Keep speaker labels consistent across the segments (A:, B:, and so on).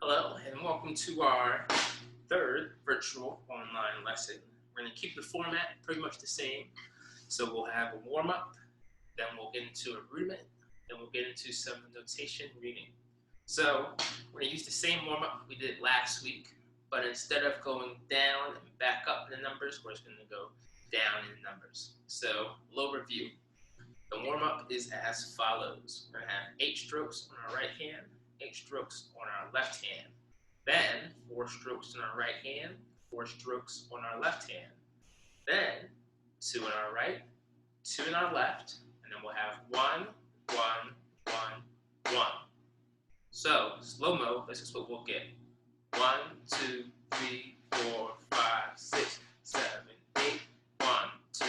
A: Hello and welcome to our third virtual online lesson. We're going to keep the format pretty much the same. So we'll have a warm-up, then we'll get into a rudiment, then we'll get into some notation reading. So we're going to use the same warm-up we did last week, but instead of going down and back up in the numbers, we're just going to go down in the numbers. So a little review. The warm-up is as follows. We're going to have 8 strokes on our right hand, 8 strokes on our left hand. Then 4 strokes on our right hand, 4 strokes on our left hand. Then 2 on our right, 2 on our left, and then we'll have 1, 1, 1, 1. So slow-mo, this is what we'll get. 1, 2, 3, 4, 5, 6, 7, 8. 1, 2,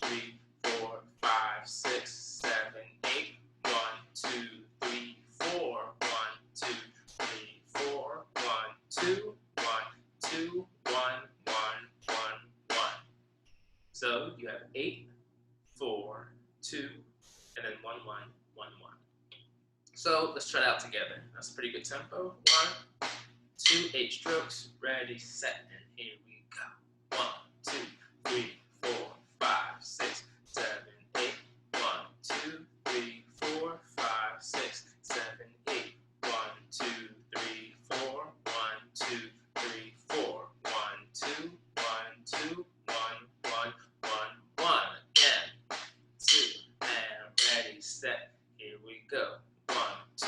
A: 3, 4, 5, 6, 7, 8. 1, 2, 3, 4. 1, 2, 3, 4. 1, 2, 1, 2, 1, 1, 1, 1. So you have 8, 4, 2, and then 1, 1, 1, 1. So let's try it out together. That's a pretty good tempo. 1, 2, 8 strokes. Ready, set, and here we go. 1, 2, 3, 4, 5, 6, 7, 8. 1, 2, 3, 4, 5, 6, 7, 8. 1, 2, 3, 4. 1, 2, 3, 4. 1, 2, 1, 2, 1, 1, 1, 1. Again. 2, and ready, set. Here we go. 1, 2,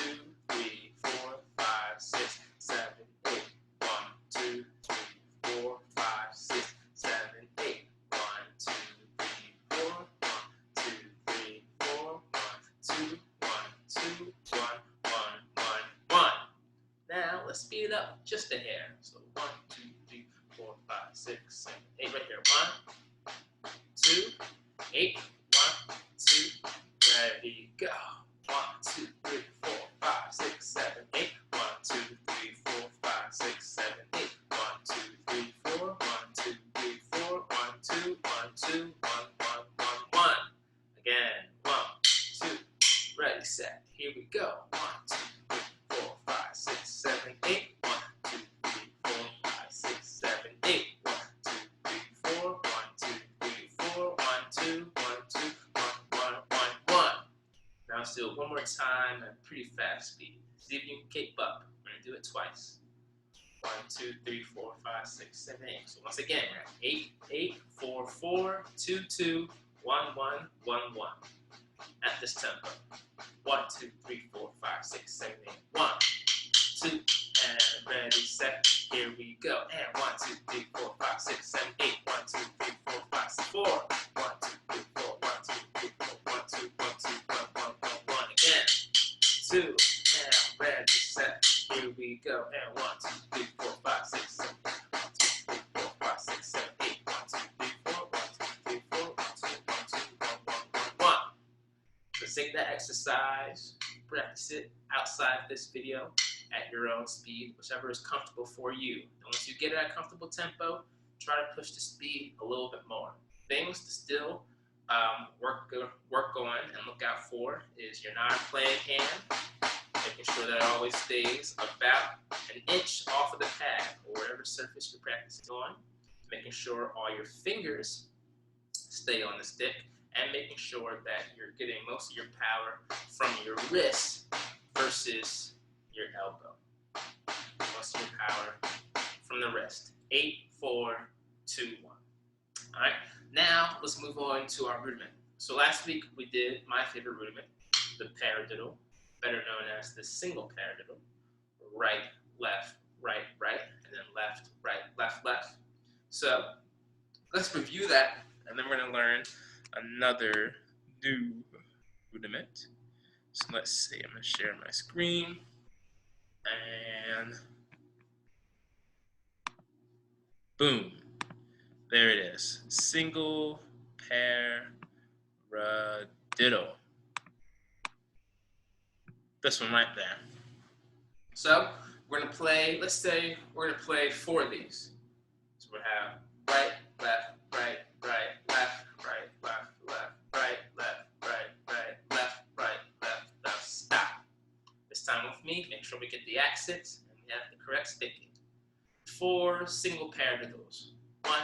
A: 3, 4, 5, 6, 7, 8. 1, 2, 3, 4, 5, 6, 7, 8. 1, 2, 3, 4. 1, 2, 3, 4. 1, 2, 1, 2, 1, 1, 1, 1. Now let's speed it up just a hair. So 1, 2, 3, 4, 5, 6, 7, 8. Right here. 1, 2, 8. 1, 2. Ready, go. 1, 2, 3, 4, 5, 6, 7, 8. 1, 2, 3, 4, 5, 6, 7, 8. 1, 2, 3, 4. 1, 2, 3, 4. 1, 2, 1, 2, 1, 1, 1, 1. Again. 1, 2. Ready, set. Here we go. 1, 2, 3, 4, 5, 6, 7, 8. 1, 2, 3, 4, 5, 6, 7, 8. 1, 2, 3, 4. 1, 2, 3, 4. 1, 2, 1, 2, 1, 1, 1, 1. Now let's do it one more time at a pretty fast speed. See if you can keep up. We're going to do it twice. 1, 2, 3, 4, 5, 6, 7, 8. So once again, we're at 8, 8, 4, 4, 2, 2, 1, 1, 1, 1. At this tempo. 1, 2, 3, 4, 5, 6, 7, 8. 1, 2, and ready, set. Here we go. And 1, 2, 3, 4, 5, 6, 7, 8. 1, 2, 3, 4, 5, 6, 4. 1, 2, 3, 4. 1, 2, 3, 4. 1, 2, 1, 2, 1, 1, 1, 1. Again. 2, and ready, set. Here we go. And 1, 2, 3, 4, 5, 6, 7, 8. 1, 2, 3, 4, 5, 6, 7, 8. 1, 2, 3, 4. 1, 2, 3, 4. 1, 2, 1, 2, 1, 1, 1, 1. So take that exercise, practice it outside this video at your own speed, whichever is comfortable for you. And once you get at a comfortable tempo, try to push the speed a little bit more. Things to still work on and look out for is your non-playing hand, making sure that it always stays about an inch off of the pad or whatever surface you're practicing on, making sure all your fingers stay on the stick, and making sure that you're getting most of your power from your wrist versus your elbow. Most of your power from the wrist. 8, 4, 2, 1. All right, now let's move on to our rudiment. So last week we did my favorite rudiment, the Paradiddle, better known as the single Paradiddle. Right, left, right, right, and then left, right, left, left. So let's review that, and then we're going to learn another new rudiment. So let's see, I'm going to share my screen, and boom, there it is. Single Paradiddle. This one right there. So we're going to play, let's say we're going to play 4 of these. So we'll have right, left, right, right, left, right, left, left, right, left, right, right, left, right, left, left, stop. This time with me, make sure we get the accents, and we have the correct sticking. 4 single paradiddles. 1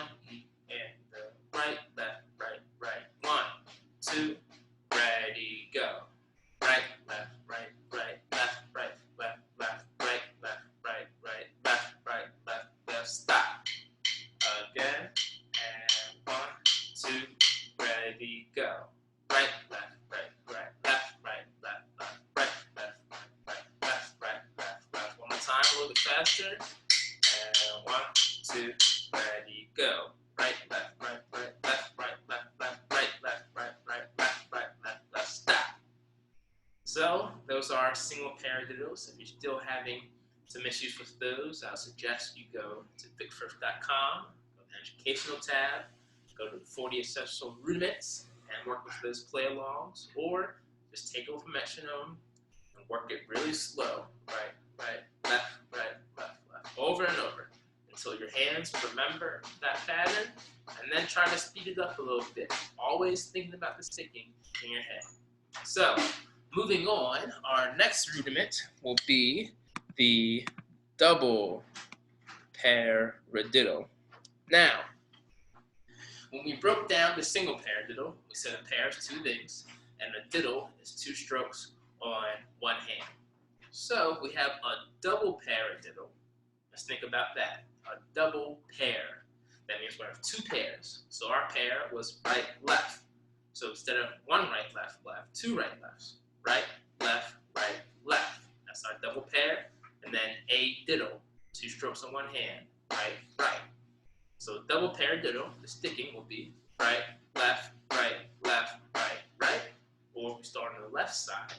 A: and the right, left, right, right. 1, 2, ready, go. Right, left, right, right, left, right, left, left, right, left, right, right, left, right, left, left, stop. Again, and 1, 2, ready, go. Right, left, right, right, left, right, left, left, right, left, right, left, right, left, left. One more time, a little bit faster. And 1, 2, ready, go. Right, left, right, right, left, right, left, left, right, left, right, right, left, right, left, left, stop. So those are single paradiddles. If you're still having some issues with those, I'll suggest you go to bigfirst.com, go to the Educational tab, go to the 40 Essential Rudiments, and work with those play-alongs, or just take it with a metronome and work it really slow. Right, right, left, right, left, left, over and over, until your hands remember that pattern, and then try to speed it up a little bit. Always thinking about the sticking in your head. So, moving on, our next rudiment will be the double paradiddle. Now, when we broke down the single paradiddle, we said a pair is 2 things, and a diddle is 2 strokes on 1 hand. So we have a double paradiddle. Let's think about that. A double pair. That means we have 2 pairs. So our pair was right, left. So instead of 1 right, left, left, 2 right, lefts. Right, left, right, left. That's our double pair. And then a diddle, 2 strokes on 1 hand. Right, right. So double paradiddle, the sticking will be right, left, right, left, right, right. Or if we start on the left side,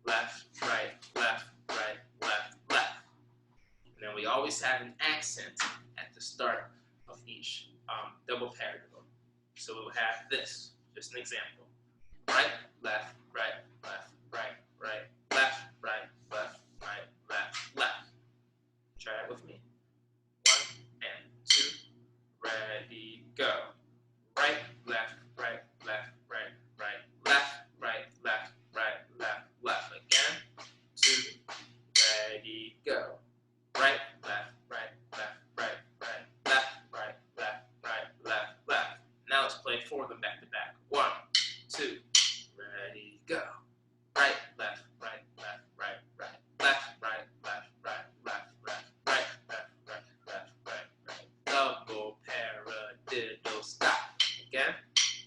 A: left, right, left, right, left, left. And then we always have an accent at the start of each double paradiddle. So we'll have this, just an example. Right, left, right, left, right, right, left, right, left, right, left, left. Try it with me. 1 and 2, ready, go. Right, left, right, left, right, right, left, right, left, right, left, left. Again. 2, ready, go. Right, left, right, left, right, right, left, right, left, right, left, left. Now let's play 4 of them back to back. 1, 2, ready, go. Right, left, right, left, right, right, left, right, left, right, left, left, right, left, right, left, right, right. Double paradiddle, stop. Again,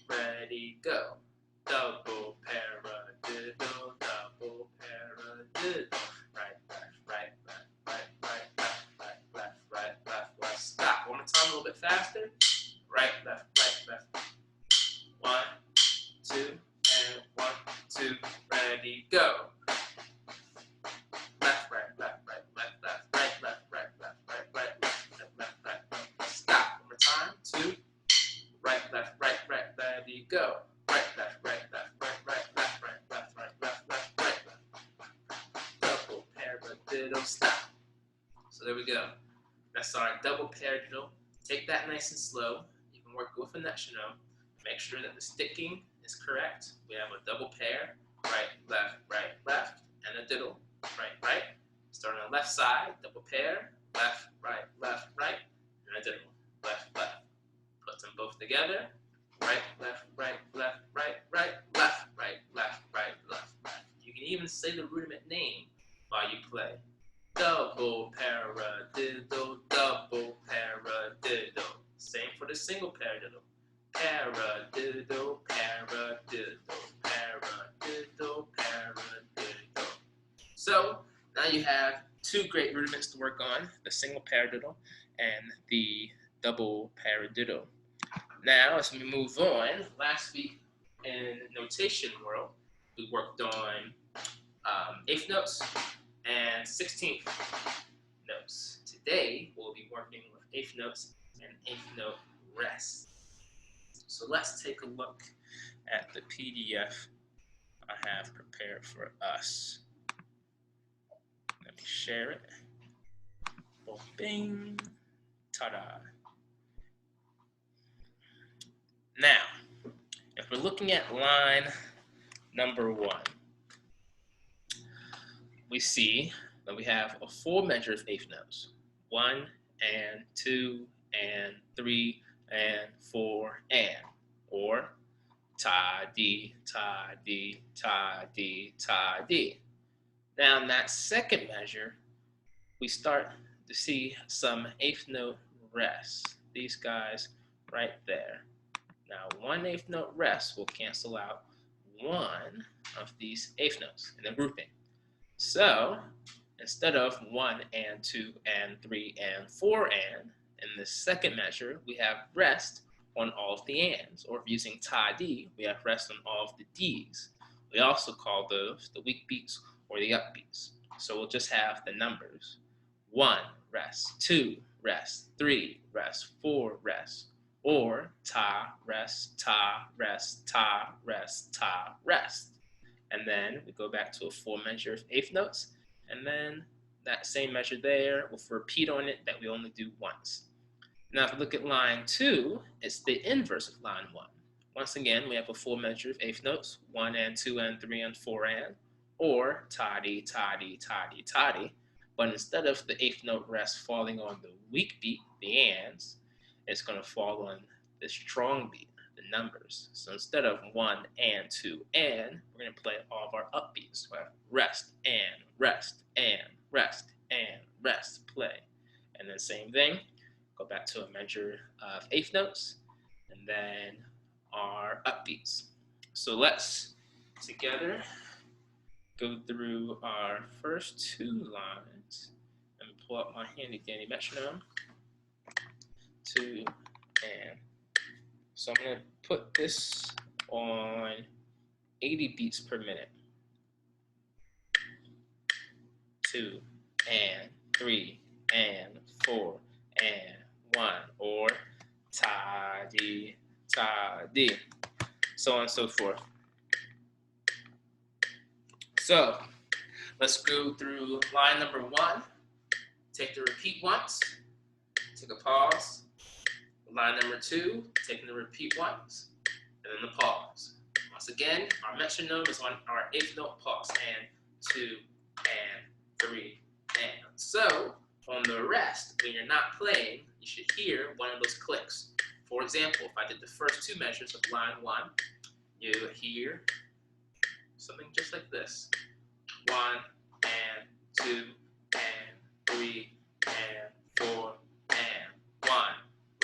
A: ready, go. Double paradiddle, double paradiddle. Right, left, right, left, right, right, left, right, left, right, left, left. Stop. One more time, a little bit faster. Right, left, right, left. 1, 2, and 1, 2, ready, go. Left, right, left, right, left, left, right, left, right, left, right, right, left, left, left, right, left. Stop. One more time. 2, right, left, right, right, ready, go. Right, left, right, left, right, right, left, right, left, right, left, left, right, left. Double paradiddle, stop. So there we go. That's our double paradiddle. Take that nice and slow. You can work with a metronome. Make sure that the sticking is correct. We have a double pair, right, left, and a diddle, right, right. Start on the left side, double pair, left, right, and a diddle, left, left. Put them both together, right, left, left, left. You can even say the rudiment name while you play. Double paradiddle, double paradiddle. Same for the single paradiddle. Paradiddle, paradiddle, paradiddle, paradiddle. So now you have 2 great rudiments to work on, the single paradiddle and the double paradiddle. Now, as we move on, last week in notation world, we worked on 8th notes and 16th notes. Today, we'll be working with 8th notes and 8th note rest. So let's take a look at the PDF I have prepared for us. Let me share it. Boom, bing, ta-da. Now, if we're looking at line number 1, we see Then we have a full measure of eighth notes. 1 and 2 and 3 and 4 and, or ta di ta di ta di ta di. Now in that second measure, we start to see some eighth note rests. These guys right there. Now 1/8 note rest will cancel out one of these eighth notes in a grouping. So instead of 1 and 2 and 3 and 4 and, in the second measure we have rest on all of the ands, or if using ta di, we have rest on all of the d's. We also call those the weak beats or the upbeats. So we'll just have the numbers: 1 rest, 2 rest, 3 rest, 4 rest, or ta rest, ta rest, ta rest, ta rest. And then we go back to a full measure of eighth notes, and then that same measure there with a repeat on it that we only do once. Now if we look at line 2, it's the inverse of line 1. Once again, we have a full measure of eighth notes: 1 and 2 and 3 and 4 and, or ta di ta di ta di ta di. But instead of the eighth note rest falling on the weak beat, the ands, it's going to fall on the strong beat, the numbers. So instead of 1 and 2 and, we're going to play all of our upbeats. We have rest and rest and rest and rest, play. And then same thing, go back to a measure of eighth notes, and then our upbeats. So let's together go through our first 2 lines and pull up my handy dandy metronome. 2 and. So I'm going to put this on 80 beats per minute. 2 and 3 and 4 and 1, or ta di ta di, so on and so forth. So let's go through line number 1. Take the repeat once, take a pause. Line number 2, taking the repeat once, and then the pause. Once again, our metronome is on our eighth note pause, and 2 and 3 and. So on the rest, when you're not playing, you should hear one of those clicks. For example, if I did the first 2 measures of line 1, you would hear something just like this: 1 and 2 and 3 and 4 and 1.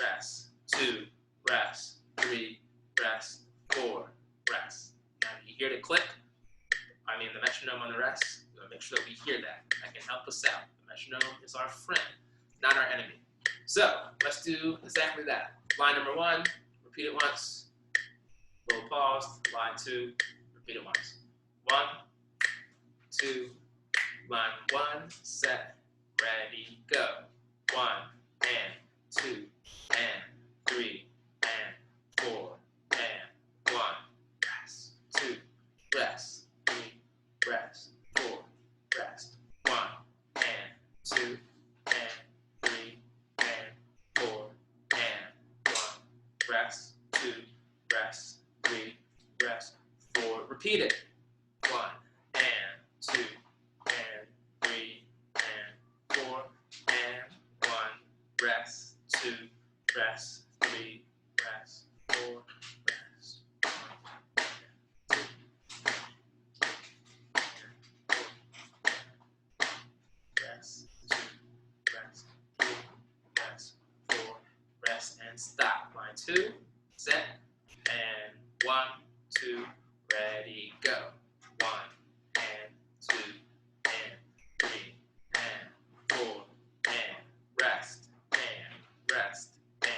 A: Rest, 2, rest, 3, rest, 4, rest. Now you hear the click, the metronome on the rest. We're going to make sure that we hear that. That can help us out. The metronome is our friend, not our enemy. So let's do exactly that. Line number 1, repeat it once, little pause. Line 2, repeat it once. 1, 2, line 1, set, ready, go. 1 and 2 and 3 and 4 and 1. Rest, 2, rest, 3, rest, 4, rest. 1 and 2 and 3 and 4 and 1. Rest, 2, rest, 3, rest, 4. Repeat it. 1 and 2 and 3 and 4 and 1. Rest, 2, rest, 3, rest, 4, rest, 1, 2, rest, 2, rest, 3, rest, 4, rest, and stop. Line 2, set, and 1, 2, ready, go. 1 and 2 and 3 and 4 and rest and rest and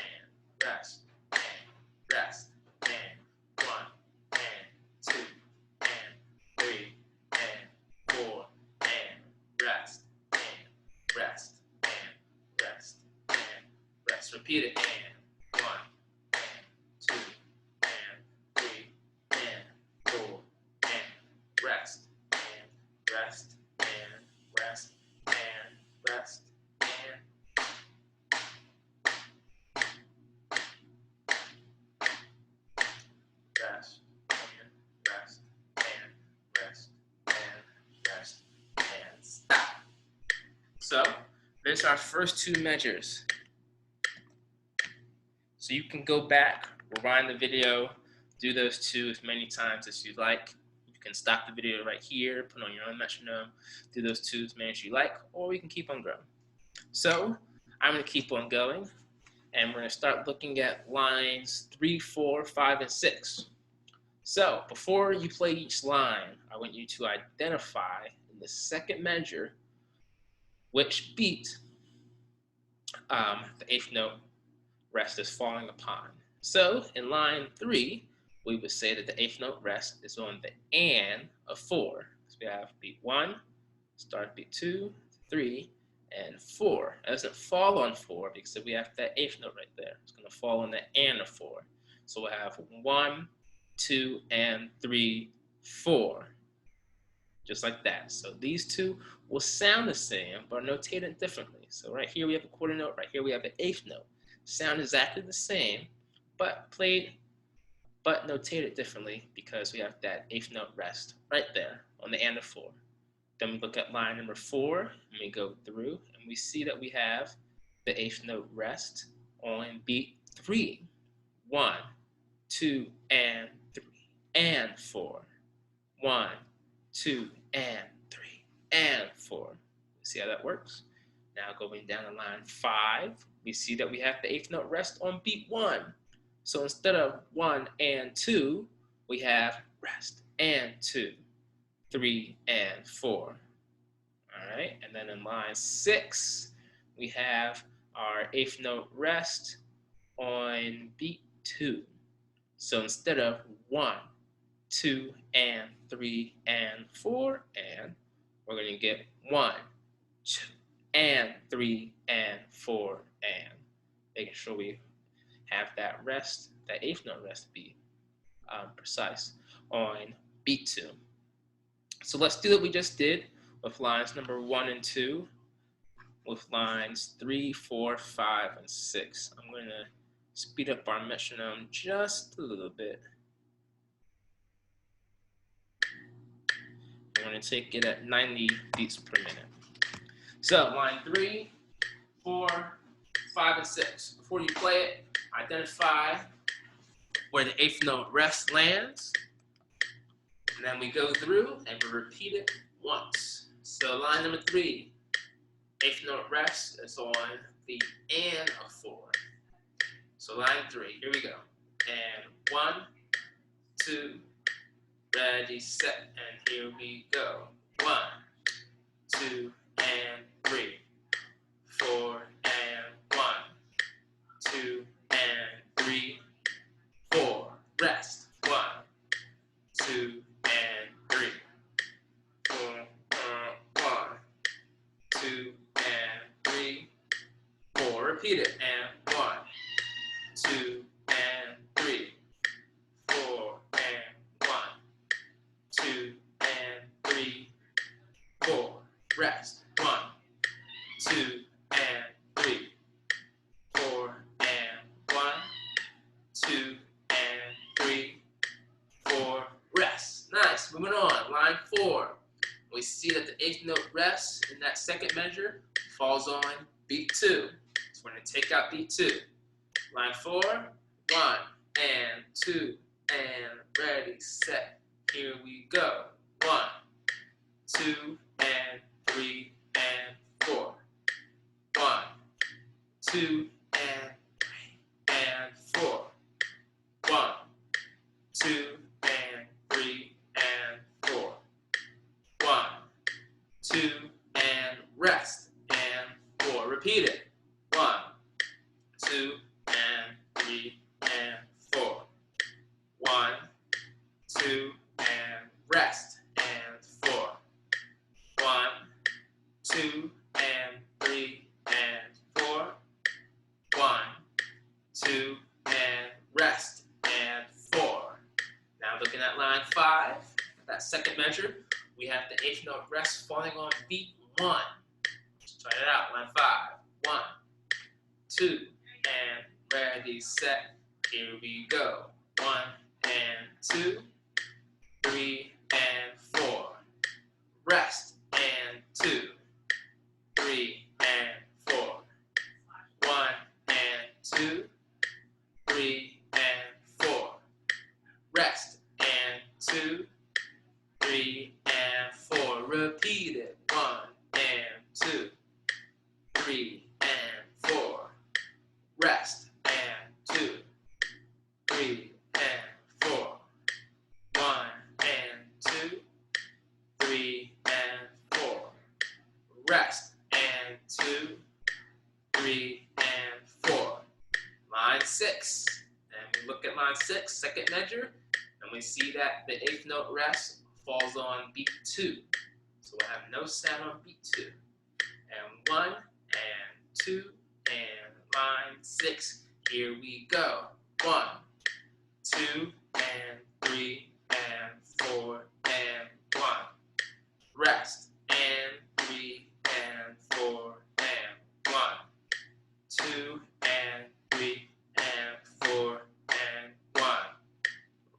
A: rest and rest and 1 and 2 and 3 and 4 and rest and rest and rest and rest. Repeat it. And 1 and 2 and 3 and 4 and rest and rest and rest and rest and rest and rest and rest and rest and stop. So there's our first two measures. So you can go back, rewind the video, do those two as many times as you like. You can stop the video right here, put on your own metronome, do those two as many as you like, or you can keep on going. So I'm going to keep on going, and we're going to start looking at lines 3, 4, 5, and 6. So before you play each line, I want you to identify in the second measure which beat the eighth note rest is falling upon. So in line 3, we would say that the eighth note rest is on the and of 4. So we have beat 1, start beat 2, 3, and 4. It doesn't fall on 4 because we have that eighth note right there. It's going to fall on the and of 4. So we'll have 1, 2, and 3, 4. Just like that. So these two will sound the same, but are notated differently. So right here we have a quarter note, right here we have an eighth note. Sound exactly the same, but notated differently because we have that eighth note rest right there on the and of 4. Then we look at line number 4, and we go through, and we see that we have the eighth note rest on beat 3. 1, 2, and 3, and 4. 1, 2, and 3, and 4. See how that works? Now going down to line 5, we see that we have the eighth note rest on beat 1. So instead of 1 and 2, we have rest and 2, 3, and 4. All right, and then in line 6, we have our eighth note rest on beat 2. So instead of 1, 2, and 3, and 4, and we're going to get 1, 2, and 3, and 4, and making sure we have that rest, that eighth note rest be precise on beat 2. So let's do what we just did with lines number 1 and 2, with lines 3, 4, 5, and 6. I'm going to speed up our metronome just a little bit. I'm going to take it at 90 beats per minute. So line 3, 4, 5, and 6. Before you play it, identify where the eighth note rest lands. And then we go through and we repeat it once. So line number 3, eighth note rest is on the and of 4. So line 3, here we go. And 1, 2, ready, set, and here we go. 1, 2, and 3, 4, and 1, 2, and 3, 4. Rest. 1, 2, and 3, 4, 1, 2, and 3, 4. Repeat it. And 1, 2, and 3, 4, and 1, 2, and 3, 4. Rest. 1, 2, and 3, 4, and 1, 2, and 3, 4. Rest. Nice. Moving on. Line 4. We see that the eighth note rest in that second measure falls on beat 2. So we're going to take out beat 2. Line 4. 1, and 2, and ready, set. Here we go. 1, 2, and 3, and 4. 1, 2, and 3, and 4. 1, 2, and 3, and 4. 1, 2, and rest, and 4. Repeat it. 1, 2, and 3, and 4. 1, 2, and rest, and 4. 1, 2, and 3, and 4. 1, 2, and rest, and 4. Now looking at line 5, that second measure, we have the eighth note rest falling on beat 1. Let's try it out. Line 5. 1, 2, and ready, set. Here we go. 1, and 2, 3, and 4. Rest, and 2, 3, 2, 3, and 4. Rest, and 2, 3, and 4. Repeat it. 1 and 2, 3, and 4. Rest, and 2, 3, and 4. 1 and 2, 3, and 4. Rest, and 2, 3, and 4. Line 6. And we look at line 6, second measure, and we see that the 8th note rest falls on beat 2. So we'll have no sound on beat 2. And 1 and 2 and line 6. Here we go. 1, 2, and 3, and 4, and 1. Rest, and 3, and 4, and 1. 2, and 3, and 4, and 1.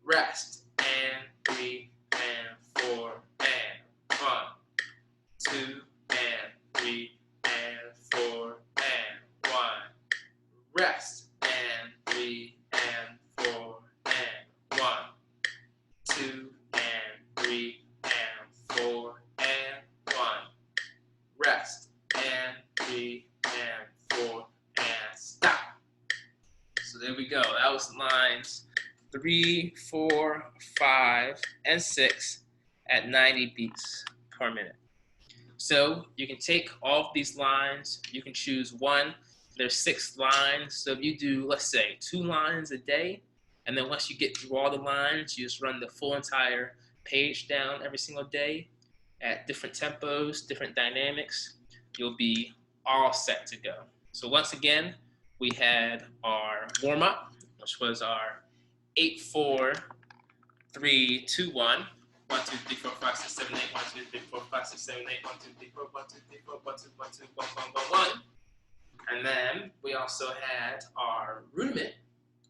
A: Rest, and 3, and 4, and 1. 2, and 3, and 4, and 1. Rest, and 3, and 4, and 1. 2, and 3, and 4, and 1. Rest, and 3, and 4, and stop. So there we go. That was lines 3, 4, 5, and 6 at 90 beats per minute. So you can take all of these lines, you can choose one. There's 6 lines, so if you do, let's say, 2 lines a day, and then once you get through all the lines, you just run the full entire page down every single day at different tempos, different dynamics, you'll be all set to go. So once again, we had our warm-up, which was our 8, 4, 3, 2, 1. 1, 2, 3, 4, 5, 6, 7, 8. 1, 2, 3, 4, 5, 6, 7, 8. 1, 2, 3, 4, 1, 2, 3, 4, 1, 2, 1, 2, 1, 1, 1, 1. And then we also had our rudiment,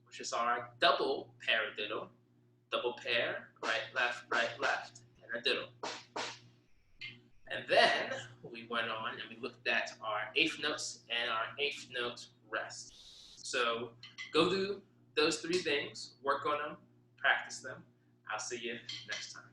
A: which is our double paradiddle. Double pair, right, left, and a diddle. And then we went on and we looked at our 8th notes and our 8th note rest. So go do those 3 things, work on them, practice them. I'll see you next time.